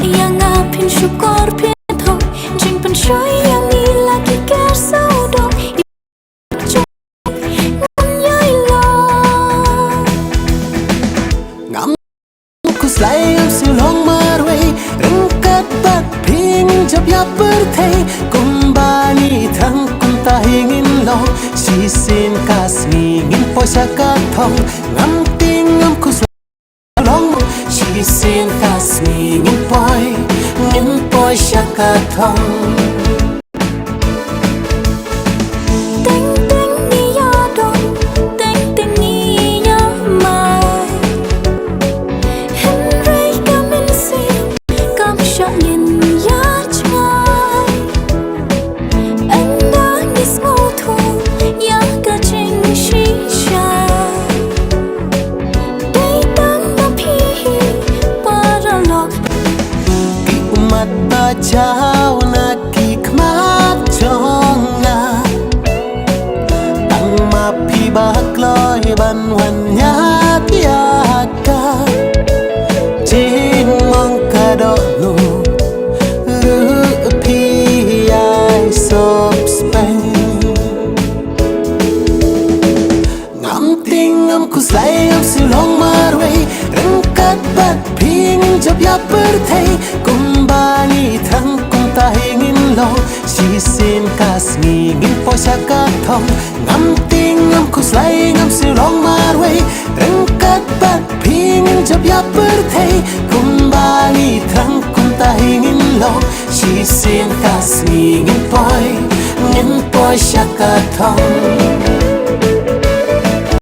yang apin syukur pietho jing pen shoy yang ni lagi kerso do nhai lo ngắm kus lai am siêu long marway rừng cát bát ping chập yap berthei kumbani thang kunta hingin lo si sin kasmi ngin poisa kat thong ngam ting ngam kus long si sin kasmi ngin poisa kat thong chao na kik mak chong na tang ma pi bak loi ban wan nya tia ka jing mong ka do nu pi ai sop spang ngam ting ngam kus lai ngam siêu long marway rừng cát bát ping chập yap berthei kumbani thang kunta hingin lo si sin kasmi ngin poisa kat thong ngam ting ngam kus lai ngam siêu long marway rừng cát bát ping chập yap berthei kumbani thang kunta hingin lo si sin kasmi ngin poisa kat thong